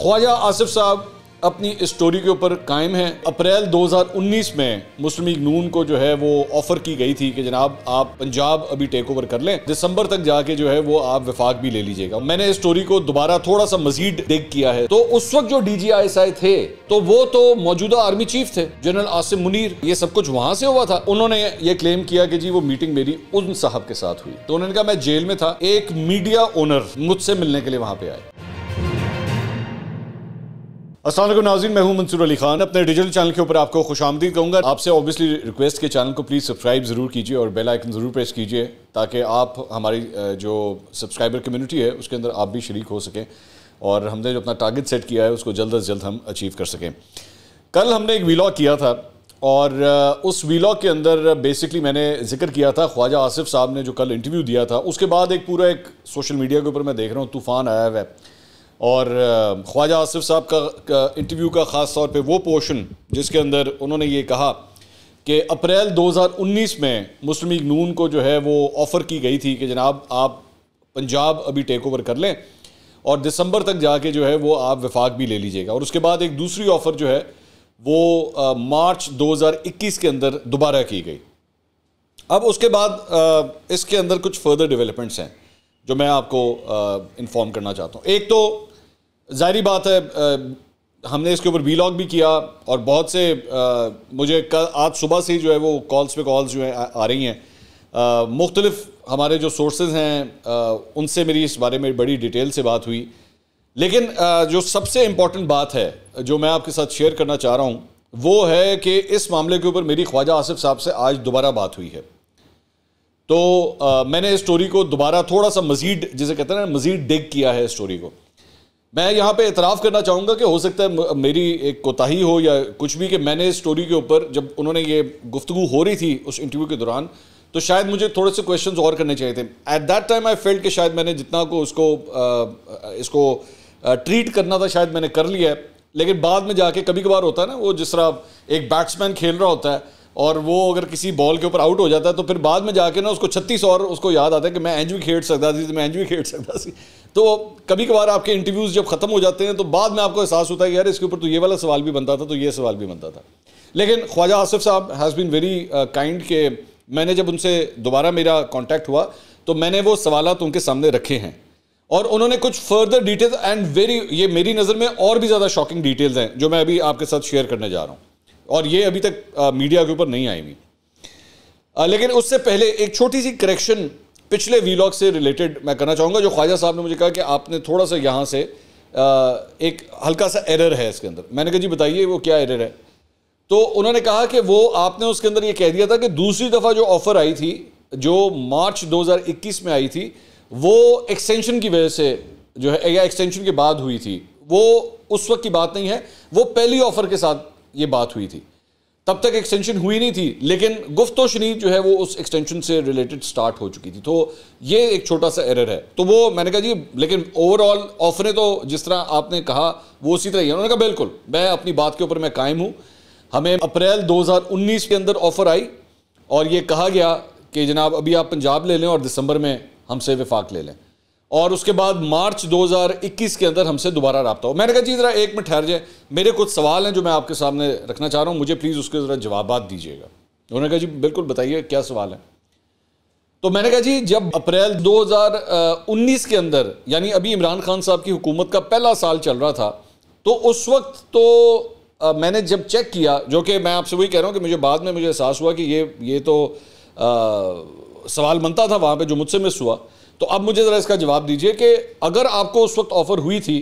ख्वाजा आसिफ साहब अपनी स्टोरी के ऊपर कायम हैं। अप्रैल 2019 में मुस्लिम लीग नून को जो है वो ऑफर की गई थी कि जनाब आप पंजाब अभी टेक ओवर कर लें, दिसंबर तक जाके जो है वो आप वफाक भी ले लीजिएगा। मैंने इस स्टोरी को दोबारा थोड़ा सा मजीद डिग किया है, तो उस वक्त जो DGISI थे तो वो तो मौजूदा आर्मी चीफ थे जनरल आसिम मुनीर। ये सब कुछ वहां से हुआ था। उन्होंने ये क्लेम किया कि जी वो मीटिंग मेरी उन साहब के साथ हुई। तो उन्होंने कहा मैं जेल में था, एक मीडिया ओनर मुझसे मिलने के लिए वहां पे आए। अस्सलाम वालेकुम नाज़रीन, मैं हूं मंसूर अली खान। अपने डिजिटल चैनल के ऊपर आपको खुशामदीद कहूँगा। आपसे ऑब्वियसली रिक्वेस्ट के चैनल को प्लीज़ सब्सक्राइब ज़रूर कीजिए और बेल आइकन ज़रूर प्रेस कीजिए ताकि आप हमारी जो सब्सक्राइबर कम्युनिटी है उसके अंदर आप भी शरीक हो सकें और हमने जो अपना टारगेट सेट किया है उसको जल्द अज जल्द हम अचीव कर सकें। कल हमने एक वीलॉग किया था और उस वीलॉग के अंदर बेसिकली मैंने जिक्र किया था ख़्वाजा आसिफ साहब ने जो कल इंटरव्यू दिया था। उसके बाद एक पूरा एक सोशल मीडिया के ऊपर मैं देख रहा हूँ तूफ़ान आया हुआ है और ख्वाजा आसिफ साहब का इंटरव्यू का ख़ास तौर पे वो पोर्शन जिसके अंदर उन्होंने ये कहा कि अप्रैल 2019 में मुस्लिम लीग नून को जो है वो ऑफ़र की गई थी कि जनाब आप पंजाब अभी टेक ओवर कर लें और दिसंबर तक जाके जो है वो आप वफाक भी ले लीजिएगा। और उसके बाद एक दूसरी ऑफ़र जो है वो मार्च 2021 के अंदर दोबारा की गई। अब उसके बाद इसके अंदर कुछ फर्दर डेवलपमेंट्स हैं जो मैं आपको इन्फॉर्म करना चाहता हूँ। एक तो ज़ाहिरी बात है हमने इसके ऊपर वीलॉग भी किया और बहुत से मुझे आज सुबह से ही जो है वो कॉल्स पे कॉल्स जो है आ रही हैं। मुख्तलिफ हमारे जो सोर्सेज हैं उनसे मेरी इस बारे में बड़ी डिटेल से बात हुई। लेकिन जो सबसे इम्पॉर्टेंट बात है जो मैं आपके साथ शेयर करना चाह रहा हूँ वो है कि इस मामले के ऊपर मेरी ख्वाजा आसिफ साहब से आज दोबारा बात हुई है। तो मैंने इस स्टोरी को दोबारा थोड़ा सा मजीद, जिसे कहते हैं ना, मजीद डिग किया है स्टोरी को। मैं यहाँ पे एतराफ़ करना चाहूँगा कि हो सकता है मेरी एक कोताही हो या कुछ भी, कि मैंने इस स्टोरी के ऊपर जब उन्होंने ये गुफ्तगू हो रही थी उस इंटरव्यू के दौरान तो शायद मुझे थोड़े से क्वेश्चंस और करने चाहिए थे। At that time I felt कि शायद मैंने जितना को इसको ट्रीट करना था शायद मैंने कर लिया है। लेकिन बाद में जाके कभी कभार होता है ना, वो जिस तरह एक बैट्समैन खेल रहा होता है और वो अगर किसी बॉल के ऊपर आउट हो जाता है तो फिर बाद में जाके ना उसको 36 और उसको याद आता है कि मैं इंज भी खेल सकता थी, मैं इंज भी खेल सकता थी। तो कभी कभार आपके इंटरव्यूज़ जब ख़त्म हो जाते हैं तो बाद में आपको एहसास होता है कि यार इसके ऊपर तो ये वाला सवाल भी बनता था, तो ये सवाल भी बनता था। लेकिन ख्वाजा आसिफ साहब हैज़ बीन वेरी काइंड के मैंने जब उनसे दोबारा मेरा कॉन्टैक्ट हुआ तो मैंने वो सवालात उनके सामने रखे हैं और उन्होंने कुछ फर्दर डिटेल्स एंड ये मेरी नज़र में और भी ज़्यादा शॉकिंग डिटेल्स हैं जो मैं अभी आपके साथ शेयर करने जा रहा हूँ और ये अभी तक मीडिया के ऊपर नहीं आई हुई। लेकिन उससे पहले एक छोटी सी करेक्शन पिछले वीलॉग से रिलेटेड मैं करना चाहूँगा। जो ख्वाजा साहब ने मुझे कहा कि आपने थोड़ा सा यहाँ से एक हल्का सा एरर है इसके अंदर। मैंने कहा जी बताइए वो क्या एरर है। तो उन्होंने कहा कि वो आपने उसके अंदर ये कह दिया था कि दूसरी दफ़ा जो ऑफ़र आई थी जो मार्च 2021 में आई थी वो एक्सटेंशन की वजह से जो है या एक्सटेंशन के बाद हुई थी, वो उस वक्त की बात नहीं है, वो पहली ऑफ़र के साथ ये बात हुई थी। तब तक एक्सटेंशन हुई नहीं थी लेकिन गुफ्तो शनीद जो है वो उस एक्सटेंशन से रिलेटेड स्टार्ट हो चुकी थी। तो ये एक छोटा सा एरर है। तो वो मैंने कहा जी लेकिन ओवरऑल ऑफरें तो जिस तरह आपने कहा वो उसी तरह ही है। उन्होंने कहा बिल्कुल मैं अपनी बात के ऊपर मैं कायम हूँ। हमें अप्रैल 2019 के अंदर ऑफ़र आई और ये कहा गया कि जनाब अभी आप पंजाब ले लें और दिसंबर में हमसे वफाक ले लें और उसके बाद मार्च 2021 के अंदर हमसे दोबारा रब्ता हो। मैंने कहा जी ज़रा एक मिनट ठहर जाए, मेरे कुछ सवाल हैं जो मैं आपके सामने रखना चाह रहा हूँ, मुझे प्लीज़ उसके ज़रा जवाबात दीजिएगा। उन्होंने कहा जी बिल्कुल बताइए क्या सवाल है। तो मैंने कहा जी जब अप्रैल 2019 के अंदर यानी अभी इमरान खान साहब की हुकूमत का पहला साल चल रहा था तो उस वक्त तो मैंने जब चेक किया, जो कि मैं आपसे वही कह रहा हूँ कि मुझे बाद में मुझे एहसास हुआ कि ये तो सवाल बनता था वहाँ पर जो मुझसे मिस हुआ। तो अब मुझे ज़रा इसका जवाब दीजिए कि अगर आपको उस वक्त ऑफ़र हुई थी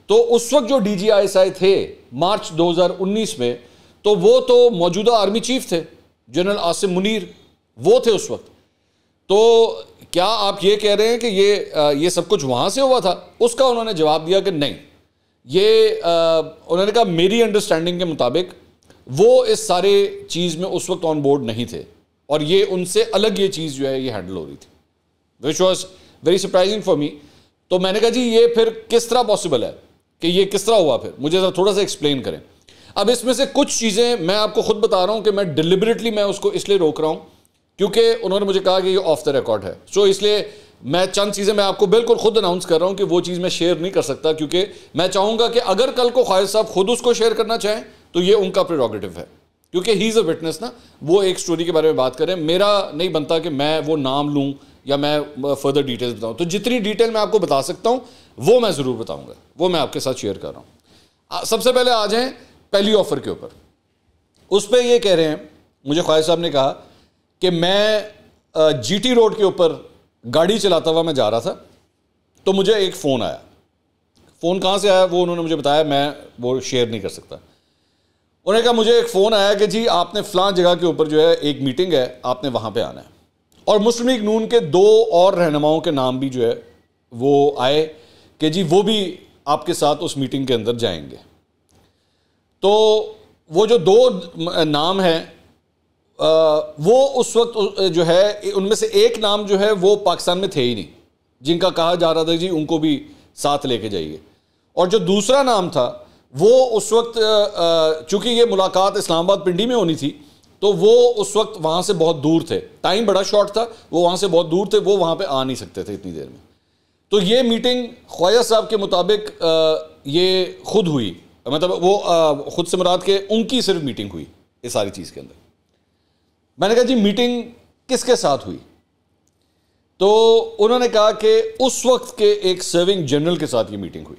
तो उस वक्त जो DGISI थे मार्च 2019 में तो वो तो मौजूदा आर्मी चीफ थे जनरल आसिम मुनीर, वो थे उस वक्त। तो क्या आप ये कह रहे हैं कि ये सब कुछ वहाँ से हुआ था? उसका उन्होंने जवाब दिया कि नहीं, ये उन्होंने कहा मेरी अंडरस्टैंडिंग के मुताबिक वो इस सारे चीज़ में उस वक्त ऑन बोर्ड नहीं थे और ये उनसे अलग ये चीज़ जो है ये हैंडल हो रही थी, which was very surprising for me. तो मैंने कहा जी ये फिर किस तरह पॉसिबल है कि ये किस तरह हुआ, फिर मुझे ज़रा थोड़ा सा एक्सप्लेन करें। अब इसमें से कुछ चीज़ें मैं आपको खुद बता रहा हूँ कि मैं डिलिबरेटली मैं उसको इसलिए रोक रहा हूँ क्योंकि उन्होंने मुझे कहा कि ये ऑफ द रिकॉर्ड है। सो इसलिए मैं चंद चीज़ें मैं आपको बिल्कुल खुद अनाउंस कर रहा हूं कि वो चीज़ मैं शेयर नहीं कर सकता, क्योंकि मैं चाहूँगा कि अगर कल को ख्वाजा साहब खुद उसको शेयर करना चाहें तो ये उनका प्रेरोगेटिव है, क्योंकि ही इज़ अ विटनेस ना, वो एक स्टोरी के बारे में बात करें। मेरा नहीं बनता कि मैं वो नाम लूँ या मैं फर्दर डिटेल्स बताऊँ। तो जितनी डिटेल मैं आपको बता सकता हूँ वो मैं ज़रूर बताऊँगा, वो मैं आपके साथ शेयर कर रहा हूँ। सबसे पहले आ जाएँ पहली ऑफ़र के ऊपर। उस पर ये कह रहे हैं, मुझे ख्वाजा साहब ने कहा कि मैं जीटी रोड के ऊपर गाड़ी चलाता हुआ मैं जा रहा था, तो मुझे एक फ़ोन आया। फ़ोन कहाँ से आया वो उन्होंने मुझे बताया, मैं वो शेयर नहीं कर सकता। उन्होंने कहा मुझे एक फ़ोन आया कि जी आपने फ़लाँ जगह के ऊपर जो है एक मीटिंग है, आपने वहाँ पे आना है। और मुस्लिम लीग नून के 2 और रहनुमाओं के नाम भी जो है वो आए कि जी वो भी आपके साथ उस मीटिंग के अंदर जाएंगे। तो वो जो 2 नाम हैं वो उस वक्त जो है उनमें से एक नाम जो है वो पाकिस्तान में थे ही नहीं, जिनका कहा जा रहा था जी उनको भी साथ लेके जाइए। और जो दूसरा नाम था वो उस वक्त चूंकि ये मुलाकात इस्लामाबाद पिंडी में होनी थी, तो वो उस वक्त वहाँ से बहुत दूर थे, टाइम बड़ा शॉर्ट था, वो वहाँ से बहुत दूर थे, वो वहाँ पे आ नहीं सकते थे इतनी देर में। तो ये मीटिंग ख्वाजा साहब के मुताबिक ये खुद हुई, मतलब वो खुद से मुराद के उनकी सिर्फ मीटिंग हुई इस सारी चीज़ के अंदर। मैंने कहा जी मीटिंग किसके साथ हुई? तो उन्होंने कहा कि उस वक्त के एक सर्विंग जनरल के साथ ये मीटिंग हुई।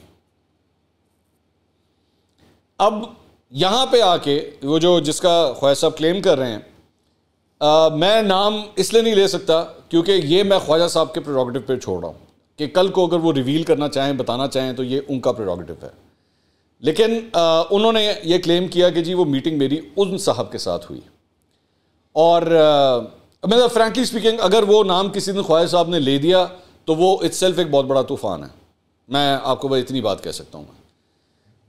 अब यहां पे आके वो जो जिसका ख्वाजा साहब क्लेम कर रहे हैं, मैं नाम इसलिए नहीं ले सकता क्योंकि ये मैं ख्वाजा साहब के प्रेरोगेटिव पे छोड़ रहा हूं कि कल को अगर वो रिवील करना चाहें, बताना चाहें, तो ये उनका प्रेरोगेटिव है। लेकिन उन्होंने ये क्लेम किया कि जी वो मीटिंग मेरी उन साहब के साथ हुई। और मतलब फ्रैंकली स्पीकिंग, अगर वो नाम किसी दिन ख्वाजा साहब ने ले दिया तो वो इट्सेल्फ एक बहुत बड़ा तूफ़ान है, मैं आपको बस इतनी बात कह सकता हूँ मैं।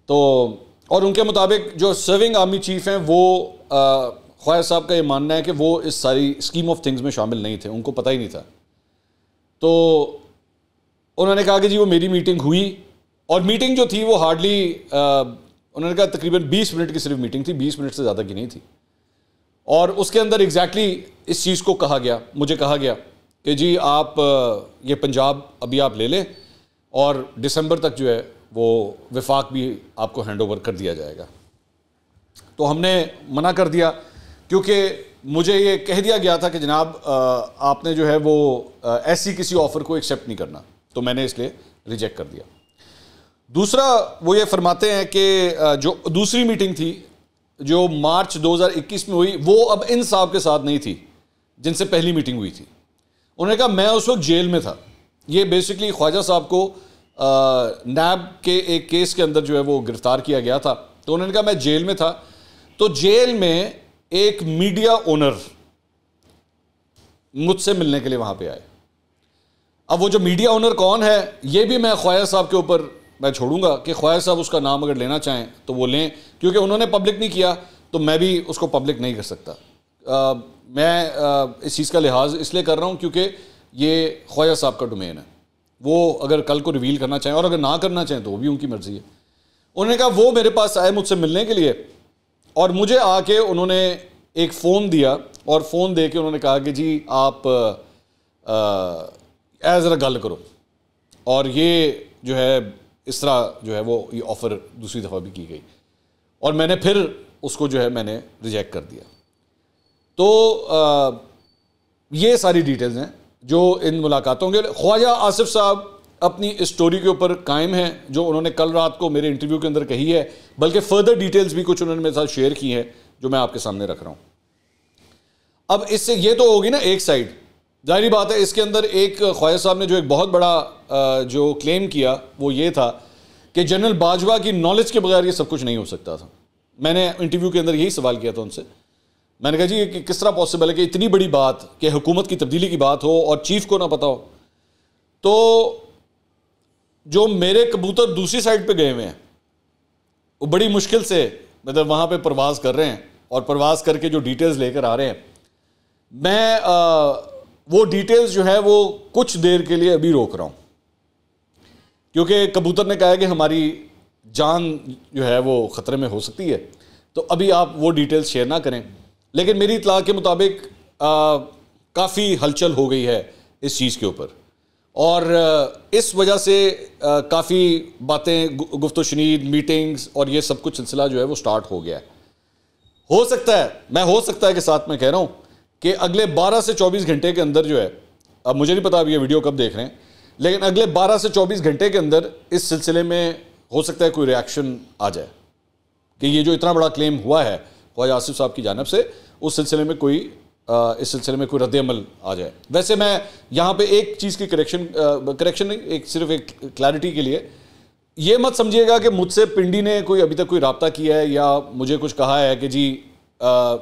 तो और उनके मुताबिक जो सर्विंग आर्मी चीफ हैं वो ख्वाजा साहब का ये मानना है कि वो इस सारी स्कीम ऑफ थिंग्स में शामिल नहीं थे, उनको पता ही नहीं था। तो उन्होंने कहा कि जी वो मेरी मीटिंग हुई, और मीटिंग जो थी वो हार्डली उन्होंने कहा तकरीबन 20 मिनट की सिर्फ मीटिंग थी, 20 मिनट से ज़्यादा की नहीं थी। और उसके अंदर एग्जैक्टली इस चीज़ को कहा गया, मुझे कहा गया कि जी आप ये पंजाब अभी आप ले लें और दिसंबर तक जो है वो विफाक भी आपको हैंड ओवर कर दिया जाएगा। तो हमने मना कर दिया क्योंकि मुझे ये कह दिया गया था कि जनाब आपने जो है वो ऐसी किसी ऑफ़र को एक्सेप्ट नहीं करना, तो मैंने इसलिए रिजेक्ट कर दिया। दूसरा वो ये फरमाते हैं कि जो दूसरी मीटिंग थी जो मार्च 2021 में हुई, वो अब इन साहब के साथ नहीं थी जिनसे पहली मीटिंग हुई थी। उन्होंने कहा मैं उस वक्त जेल में था। ये बेसिकली ख्वाजा साहब को नैब के एक केस के अंदर जो है वो गिरफ्तार किया गया था। तो उन्होंने कहा मैं जेल में था, तो जेल में एक मीडिया ओनर मुझसे मिलने के लिए वहाँ पे आए। अब वो जो मीडिया ओनर कौन है ये भी मैं ख्वाजा साहब के ऊपर मैं छोड़ूंगा कि ख्वाजा साहब उसका नाम अगर लेना चाहें तो वो लें, क्योंकि उन्होंने पब्लिक नहीं किया तो मैं भी उसको पब्लिक नहीं कर सकता। मैं इस चीज़ का लिहाज इसलिए कर रहा हूँ क्योंकि ये ख्वाजा साहब का डोमेन है। वो अगर कल को रिवील करना चाहें और अगर ना करना चाहें तो वो भी उनकी मर्ज़ी है। उन्होंने कहा वो मेरे पास आए मुझसे मिलने के लिए, और मुझे आके उन्होंने एक फ़ोन दिया और फ़ोन दे के उन्होंने कहा कि जी आप ज़रा गल करो। और ये जो है इस तरह जो है वो ये ऑफ़र दूसरी दफ़ा भी की गई और मैंने फिर उसको जो है मैंने रिजेक्ट कर दिया। तो ये सारी डिटेल्स हैं जो इन मुलाकातों के। ख्वाजा आसिफ साहब अपनी स्टोरी के ऊपर कायम हैं जो उन्होंने कल रात को मेरे इंटरव्यू के अंदर कही है, बल्कि फर्दर डिटेल्स भी कुछ उन्होंने मेरे साथ शेयर की हैं जो मैं आपके सामने रख रहा हूँ। अब इससे ये तो होगी ना एक साइड, जाहिर बात है इसके अंदर एक ख्वाजा साहब ने जो एक बहुत बड़ा जो क्लेम किया वो ये था कि जनरल बाजवा की नॉलेज के बगैर ये सब कुछ नहीं हो सकता था। मैंने इंटरव्यू के अंदर यही सवाल किया था उनसे। मैंने कहा जी कि किस तरह पॉसिबल है कि इतनी बड़ी बात कि हुकूमत की तब्दीली की बात हो और चीफ को ना पता हो। तो जो मेरे कबूतर दूसरी साइड पे गए हुए हैं वो बड़ी मुश्किल से मतलब वहाँ पे परवाज़ कर रहे हैं और परवाज़ करके जो डिटेल्स लेकर आ रहे हैं, मैं वो डिटेल्स जो है वो कुछ देर के लिए अभी रोक रहा हूँ क्योंकि कबूतर ने कहा है कि हमारी जान जो है वो ख़तरे में हो सकती है, तो अभी आप वो डिटेल्स शेयर ना करें। लेकिन मेरी इत्तला के मुताबिक काफ़ी हलचल हो गई है इस चीज़ के ऊपर और इस वजह से काफ़ी बातें, गुफ्तो शनीद, मीटिंग्स और ये सब कुछ सिलसिला जो है वो स्टार्ट हो गया है। हो सकता है कि साथ में कह रहा हूँ कि अगले 12 से 24 घंटे के अंदर जो है, अब मुझे नहीं पता अब ये वीडियो कब देख रहे हैं, लेकिन अगले 12 से 24 घंटे के अंदर इस सिलसिले में हो सकता है कोई रिएक्शन आ जाए कि ये जो इतना बड़ा क्लेम हुआ है ख्वाजा आसिफ साहब की जानिब से, उस सिलसिले में कोई इस सिलसिले में कोई रद्द-ए-अमल आ जाए। वैसे मैं यहाँ पे एक चीज़ की करेक्शन नहीं, सिर्फ एक क्लैरिटी के लिए, ये मत समझिएगा कि मुझसे पिंडी ने कोई अभी तक कोई रब्ता किया है या मुझे कुछ कहा है कि जी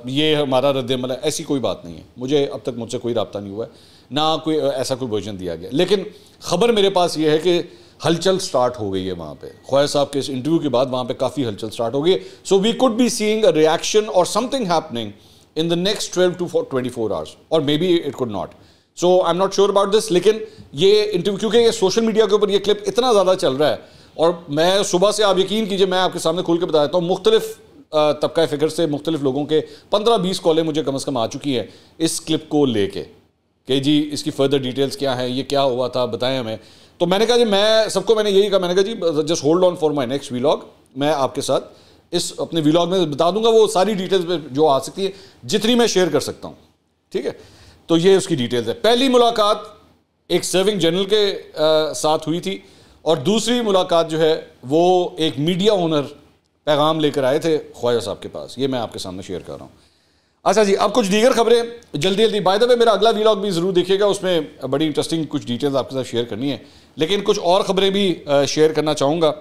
ये हमारा रद्द-ए-अमल है, ऐसी कोई बात नहीं है। मुझे अब तक मुझसे कोई रब्ता नहीं हुआ है, ना कोई ऐसा कोई वर्जन दिया गया। लेकिन ख़बर मेरे पास ये है कि हलचल स्टार्ट हो गई है वहाँ पे, ख्वाजा साहब के इस इंटरव्यू के बाद वहाँ पे काफ़ी हलचल स्टार्ट हो गई है। So we could be seeing a reaction और something happening in the next 12 to 24 hours or maybe it could not. So I'm not sure about this, लेकिन ये इंटरव्यू, क्योंकि ये सोशल मीडिया के ऊपर ये क्लिप इतना ज़्यादा चल रहा है और मैं सुबह से, आप यकीन कीजिए, मैं आपके सामने खुल के बता देता हूँ, मुख्तलिफ तबका फ़िक्र से मुख्तलिफ लोगों के 15-20 कॉलें मुझे कम से कम आ चुकी हैं इस क्लिप को लेके कि जी इसकी फर्दर डिटेल्स क्या हैं, ये क्या हुआ था, बताएं हमें। तो मैंने कहा जी, मैं सबको मैंने यही कहा, मैंने कहा जी just hold on for my next vlog, मैं आपके साथ इस अपने व्लॉग में बता दूंगा वो सारी डिटेल्स जो आ सकती है, जितनी मैं शेयर कर सकता हूँ, ठीक है। तो ये उसकी डिटेल्स है। पहली मुलाकात एक सर्विंग जनरल के साथ हुई थी और दूसरी मुलाकात जो है वो एक मीडिया ओनर पैगाम लेकर आए थे ख्वाजा साहब के पास, ये मैं आपके सामने शेयर कर रहा हूँ। अच्छा जी, अब कुछ दीगर खबरें जल्दी जल्दी। बाय द वे मेरा अगला व्लॉग भी ज़रूर देखिएगा, उसमें बड़ी इंटरेस्टिंग कुछ डिटेल्स आपके साथ शेयर करनी है, लेकिन कुछ और ख़बरें भी शेयर करना चाहूँगा।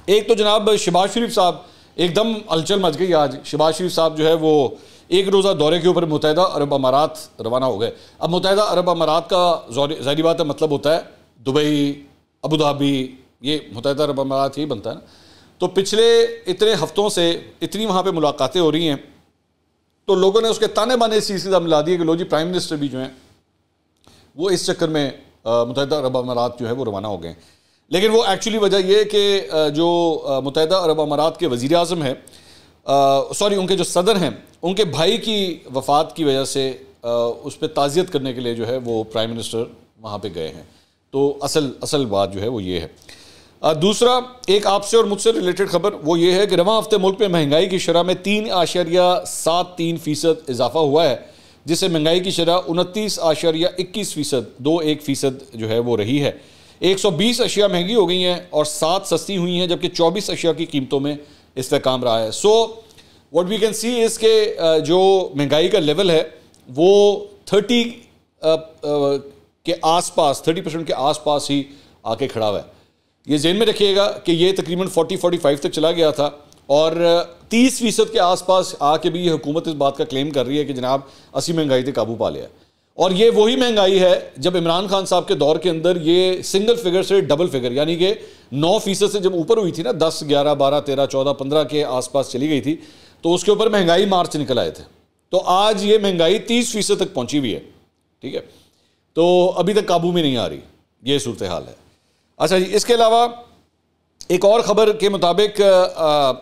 एक तो जनाब शहबाज शरीफ साहब, एकदम हलचल मच गई आज। शहबाज शरीफ साहब जो है वो एक रोज़ा दौरे के ऊपर मुत्तहिदा अरब अमारात रवाना हो गए। अब मुत्तहिदा अरब अमारात का ज़ाहिर बात है मतलब होता है दुबई, अबू धाबी, ये मुत्तहिदा अरब अमारात यही बनता है ना। तो पिछले इतने हफ्तों से इतनी वहाँ पे मुलाकातें हो रही हैं, तो लोगों ने उसके ताने बाने इस चीज़ के साथ मिला दिए कि लो जी प्राइम मिनिस्टर भी जो हैं वो इस चक्कर में मुत्तहिदा अरब अमारात जो है वो रवाना हो गए। लेकिन वो एक्चुअली वजह यह कि जो मुत्तहिदा अरब अमारात के वज़ीर आज़म हैं, सॉरी उनके जो सदर हैं, उनके भाई की वफ़ात की वजह से उस पर ताज़ियत करने के लिए जो है वो प्राइम मिनिस्टर वहाँ पे गए हैं। तो असल बात जो है वो ये है। दूसरा एक आपसे और मुझसे रिलेटेड खबर वो ये है कि रवां हफ्ते मुल्क में महंगाई की शरह में 3.73% इजाफा हुआ है, जिससे महंगाई की शरह 29.21%, 2.1% जो है वो रही है। 120 अशिया महंगी हो गई हैं और 7 सस्ती हुई हैं, जबकि 24 अशिया की कीमतों में इस्तेहकाम रहा है। So what we can see इस के जो महंगाई का लेवल है वो 30 के आसपास, 30% के आसपास ही आके खड़ा हुआ है। ये ज़हन में रखिएगा कि ये तकरीबन 40-45 तक चला गया था और 30% के आसपास आके भी ये हुकूमत इस बात का क्लेम कर रही है कि जनाब असी महंगाई से काबू पा लिया। और ये वही महंगाई है जब इमरान खान साहब के दौर के अंदर ये सिंगल फिगर से डबल फिगर, यानी कि 9% से जब ऊपर हुई थी ना, 10, 11, 12, 13, 14, 15 के आसपास चली गई थी, तो उसके ऊपर महंगाई मार्च निकल आए थे। तो आज ये महंगाई 30% तक पहुंची हुई है, ठीक है। तो अभी तक काबू में नहीं आ रही, ये सूरत हाल है। अच्छा जी, इसके अलावा एक और ख़बर के मुताबिक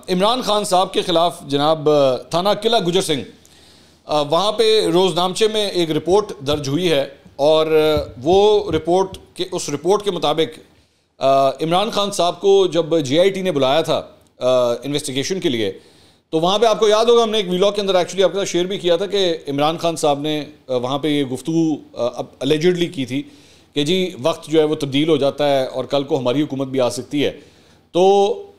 इमरान खान साहब के ख़िलाफ़ जनाब थाना किला गुजर सिंह, वहाँ पे रोज़नामचे में एक रिपोर्ट दर्ज हुई है और वो रिपोर्ट के उस रिपोर्ट के मुताबिक इमरान खान साहब को जब JIT ने बुलाया था इन्वेस्टिगेशन के लिए, तो वहाँ पे आपको याद होगा हमने एक व्लॉग के अंदर एक्चुअली आपके साथ शेयर भी किया था कि इमरान खान साहब ने वहाँ पे ये गुफ्तगू अलेजेडली की थी कि जी वक्त जो है वो तब्दील हो जाता है और कल को हमारी हुकूमत भी आ सकती है। तो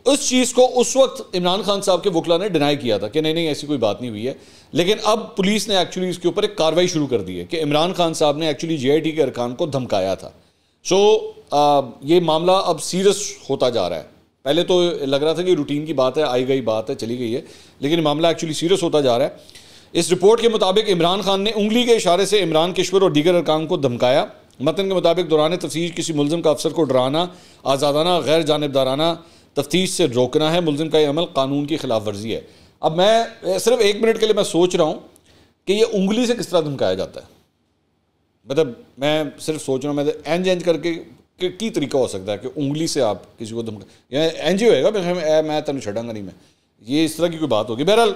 उस चीज़ को उस वक्त इमरान खान साहब के वकला ने डिनाई किया था कि नहीं ऐसी कोई बात नहीं हुई है। लेकिन अब पुलिस ने एक्चुअली इसके ऊपर एक कार्रवाई शुरू कर दी है कि इमरान खान साहब ने एक्चुअली JIT के अरकान को धमकाया था। सो ये मामला अब सीरियस होता जा रहा है। पहले तो लग रहा था कि रूटीन की बात है, आई गई बात है, चली गई है, लेकिन मामला एक्चुअली सीरियस होता जा रहा है। इस रिपोर्ट के मुताबिक इमरान खान ने उंगली के इशारे से इमरान किश्वर और दीगर अरकान को धमकाया। मतन के मुताबिक दौरान तफ्तीश किसी मुलजिम का अफसर को डराना, आज़ादाना, गैर जानिबदाराना तफ्तीश से रोकना है। मुलजिम का यह अमल कानून की खिलाफ वर्जी है। अब मैं सिर्फ 1 मिनट के लिए मैं सोच रहा हूँ कि ये उंगली से किस तरह धमकाया जाता है। मतलब मैं सिर्फ सोच रहा हूँ, मैं एंज करके की तरीका हो सकता है कि उंगली से आप किसी को धमका, या एंज ही होएगा, मैं तेन छड़ांगा नहीं, मैं ये इस तरह की कोई बात होगी। बहरहाल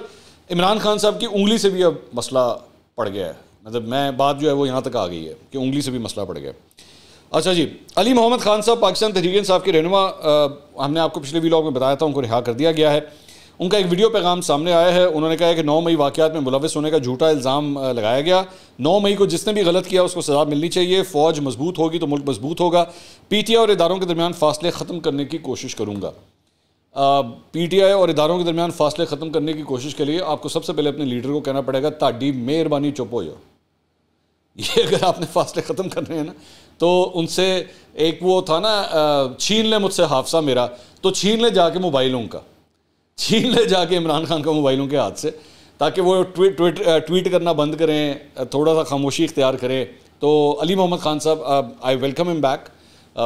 इमरान खान साहब की उंगली से भी अब मसला पड़ गया है। मतलब मैं बात जो है वो यहाँ तक आ गई है कि उंगली से भी मसला पड़ गया। अच्छा जी, अली मोहम्मद खान साहब पाकिस्तान तहरीक इंसाफ के रहनुमा, हमने आपको पिछले व्लॉग में बताया था, उनको रिहा कर दिया गया है। उनका एक वीडियो पैगाम सामने आया है। उन्होंने कहा है कि 9 मई वाक़यात में मुलविस होने का झूठा इल्ज़ाम लगाया गया। 9 मई को जिसने भी गलत किया उसको सज़ा मिलनी चाहिए। फ़ौज मजबूत होगी तो मुल्क मजबूत होगा। PTI और इदारों के दरमियान फासले ख़त्म करने की कोशिश करूँगा। PTI और इदारों के दरमियान फासले ख़त्म करने की कोशिश के लिए आपको सबसे पहले अपने लीडर को कहना पड़ेगा, ताड़ी मेहरबानी चुप हो जाओ। ये अगर आपने फासले ख़त्म करने हैं ना, तो उनसे एक वो था ना, छीन ले मुझसे हाफसा मेरा, तो छीन ले जाके मोबाइलों का, छीन ले जाके इमरान खान का मोबाइलों के हाथ से, ताकि वो ट्वीट करना बंद करें, थोड़ा सा खामोशी इख्तियार करें। तो अली मोहम्मद खान साहब, आई वेलकम हिम बैक।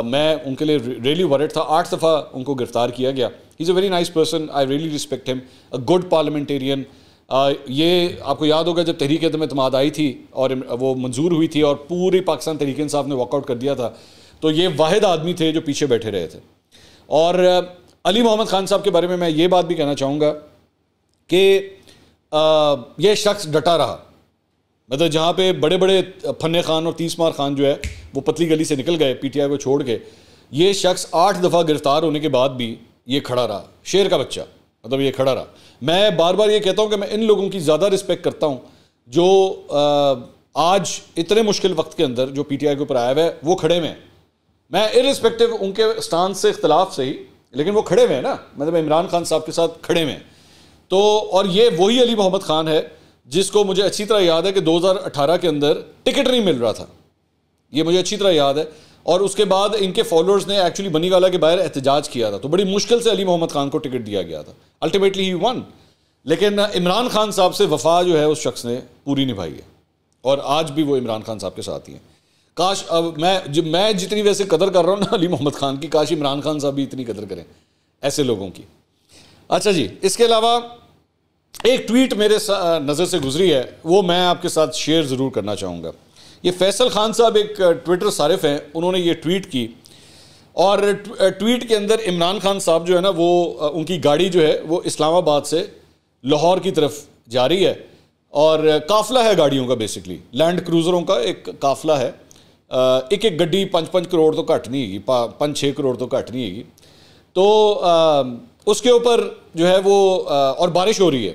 मैं उनके लिए रियली वरिड था। 8 दफ़ा उनको गिरफ्तार किया गया। He is a very nice person, I really respect him, a good parliamentarian. ये आपको याद होगा जब तहरीक एतमाद आई थी और वो मंजूर हुई थी और पूरी पाकिस्तान तहरीक इंसाफ ने वॉकआउट कर दिया था, तो ये वाहिद आदमी थे जो पीछे बैठे रहे थे। और अली मोहम्मद खान साहब के बारे में मैं ये बात भी कहना चाहूँगा कि ये शख्स डटा रहा। मतलब जहाँ पे बड़े बड़े फन्ने खान और 30 मार खान जो है वो पतली गली से निकल गए PTI को छोड़ के, ये शख्स 8 दफ़ा गिरफ्तार होने के बाद भी ये खड़ा रहा, शेर का बच्चा, मतलब ये खड़ा रहा। मैं बार बार ये कहता हूँ कि मैं इन लोगों की ज़्यादा रिस्पेक्ट करता हूँ जो आज इतने मुश्किल वक्त के अंदर जो PTI के ऊपर आया हुआ है वो खड़े हुए हैं। मैं इर्रिस्पेक्टिव उनके स्टांस से इख्तलाफ से ही, लेकिन वो खड़े हुए हैं ना, मतलब इमरान खान साहब के साथ खड़े हुए हैं। तो और ये वही अली मोहम्मद खान है जिसको मुझे अच्छी तरह याद है कि 2018 के अंदर टिकट नहीं मिल रहा था, ये मुझे अच्छी तरह याद है। और उसके बाद इनके फॉलोअर्स ने एक्चुअली बनीवाला के बाहर एहतजाज किया था, तो बड़ी मुश्किल से अली मोहम्मद खान को टिकट दिया गया था। अल्टीमेटली ही वन। लेकिन इमरान खान साहब से वफा जो है उस शख्स ने पूरी निभाई है और आज भी वो इमरान खान साहब के साथ ही हैं। काश अब मैं जितनी वैसे कदर कर रहा हूँ ना अली मोहम्मद खान की, काश इमरान खान साहब भी इतनी कदर करें ऐसे लोगों की। अच्छा जी, इसके अलावा एक ट्वीट मेरे नज़र से गुजरी है, वो मैं आपके साथ शेयर ज़रूर करना चाहूँगा। ये फैसल खान साहब एक ट्विटर सारिफ हैं, उन्होंने ये ट्वीट की और ट्वीट के अंदर इमरान खान साहब जो है ना, वो उनकी गाड़ी जो है वो इस्लामाबाद से लाहौर की तरफ जा रही है और काफ़िला है गाड़ियों का, बेसिकली लैंड क्रूज़रों का एक काफ़िला है। एक एक गड्डी 5-5 करोड़ तो घट नहीं हैगी, 5-6 करोड़ तो घट नहीं हैगी। तो उसके ऊपर जो है वो और बारिश हो रही है,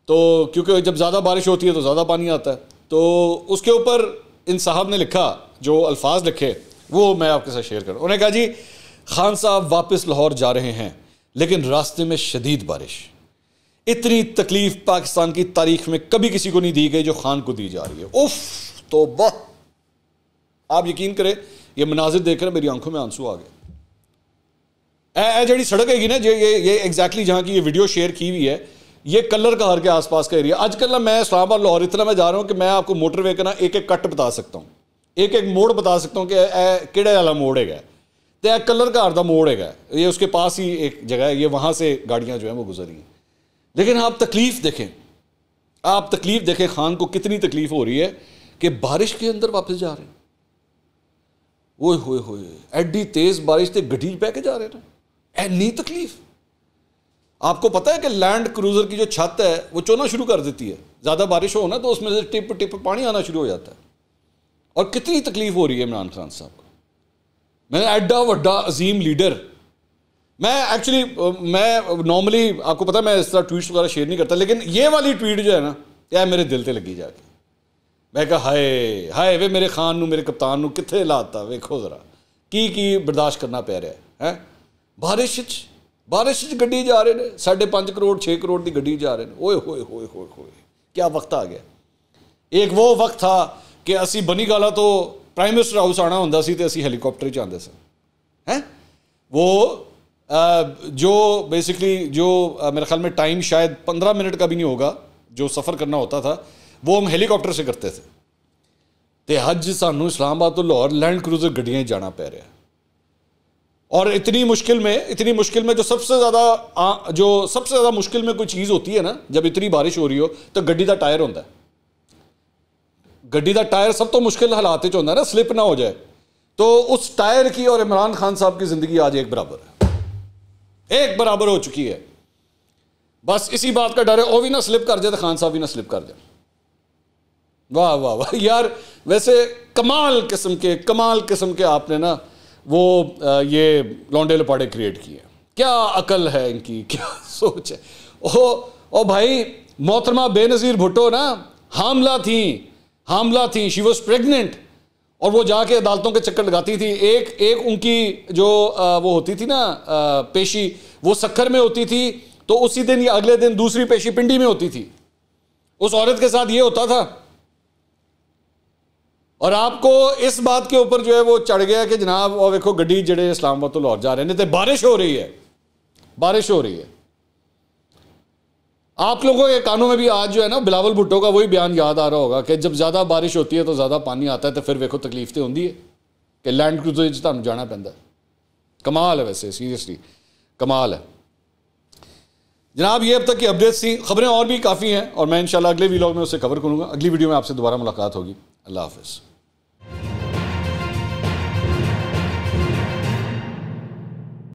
तो क्योंकि जब ज़्यादा बारिश होती है तो ज़्यादा पानी आता है। तो उसके ऊपर इन साहब ने लिखा, जो अल्फाज लिखे वो मैं आपके साथ शेयर करूँ। उन्होंने कहा जी, खान साहब वापस लाहौर जा रहे हैं लेकिन रास्ते में शदीद बारिश। इतनी तकलीफ पाकिस्तान की तारीख में कभी किसी को नहीं दी गई जो खान को दी जा रही है। उफ, तो वाह, आप यकीन करें ये मनाजिर देखकर मेरी आंखों में आंसू आ गए। जड़ी सड़क हैगी ना, ये एग्जैक्टली जहाँ की ये वीडियो शेयर की हुई है, ये कलर कहार के आसपास का एरिया। आजकल ना मैं इस्लामाबाद लाहौर इतना मैं जा रहा हूँ कि मैं आपको मोटरवे का ना एक एक कट बता सकता हूँ, एक एक मोड़ बता सकता हूँ कि किड़े वाला मोड़ है, तो कलर कहार का मोड़ है, ये उसके पास ही एक जगह है, ये वहाँ से गाड़ियाँ जो हैं वो गुजर रही हैं। लेकिन आप तकलीफ़ देखें, आप तकलीफ़ देखें, खान को कितनी तकलीफ़ हो रही है कि बारिश के अंदर वापस जा रहे हैं। ओए होए होए, एडी तेज़ बारिश से गड्डी बह के जा रहे हैं ना, एनी तकलीफ़। आपको पता है कि लैंड क्रूज़र की जो छत है वो चोना शुरू कर देती है, ज़्यादा बारिश हो ना तो उसमें से टिप टिप पानी आना शुरू हो जाता है। और कितनी तकलीफ़ हो रही है इमरान खान साहब को। मैंने एडा वड्डा अजीम लीडर, मैं नॉर्मली आपको पता है मैं इस तरह ट्वीट्स वगैरह शेयर नहीं करता, लेकिन ये वाली ट्वीट जो है ना, यार मेरे दिल से लगी जाके। मैं कहा हाय हाय वे मेरे खान नू, मेरे कप्तान नू कित्थे लाता, वेखो ज़रा की बर्दाश्त करना पै रहा है। बारिश गड्डी जा रहे हैं, 5.5 करोड़ 6 करोड़ की गड्डी जा रहे हैं। ओए होए होए होए होए, क्या वक्त आ गया। एक वो वक्त था कि असी बनी गाला तो प्राइम मिनिस्टर हाउस आना होंदा सी ते असी हैलीकॉप्टर च आंदे सन। वो जो बेसिकली जो मेरे ख्याल में टाइम शायद 15 मिनट का भी नहीं होगा जो सफ़र करना होता था, वो हम हेलीकॉप्टर से करते थे। तो हज सानू इस्लामाबाद तो लाहौर लैंड क्रूज़र गड्डियां जाना पै रहा है। और इतनी मुश्किल में जो सबसे ज़्यादा मुश्किल में कोई चीज़ होती है ना, जब इतनी बारिश हो रही हो तो गड्डी का टायर होता है। गड्डी का टायर सब तो मुश्किल हालात होता है ना, स्लिप ना हो जाए। तो उस टायर की और इमरान खान साहब की ज़िंदगी आज एक बराबर हो चुकी है। बस इसी बात का डर है, वो भी ना स्लिप कर जाए तो खान साहब भी ना स्लिप कर जाए। वाह वाह वाह यार, वैसे कमाल किस्म के आपने ना वो ये लौंडे लपाड़े क्रिएट किए। क्या अकल है इनकी, क्या सोच है। ओ भाई, मोहतरमा बेनज़ीर भुट्टो ना हामला थी, शी वॉज प्रेग्नेंट, और वो जाके अदालतों के चक्कर लगाती थी। एक उनकी जो वो होती थी ना पेशी, वो सक्खर में होती थी, तो उसी दिन या अगले दिन दूसरी पेशी पिंडी में होती थी। उस औरत के साथ ये होता था, और आपको इस बात के ऊपर जो है वो चढ़ गया कि जनाब वो देखो गड्डी जड़े इस्लामाबाद तो लाहौर जा रहे हैं, तो बारिश हो रही है। आप लोगों के कानों में भी आज जो है ना बिलावल भुट्टो का वही बयान याद आ रहा होगा कि जब ज़्यादा बारिश होती है तो ज़्यादा पानी आता है, तो फिर देखो तकलीफ तो होती है कि लैंड क्रूज़र तुहानू जाना पैंदा। कमाल है, वैसे सीरियसली कमाल है जनाब। ये अब तक की अपडेट्स थी। खबरें और भी काफ़ी हैं और मैं इंशाल्लाह अगले वीलॉग में उसे कवर करूँगा। अगली वीडियो में आपसे दोबारा मुलाकात होगी। अल्लाह हाफ़िज़।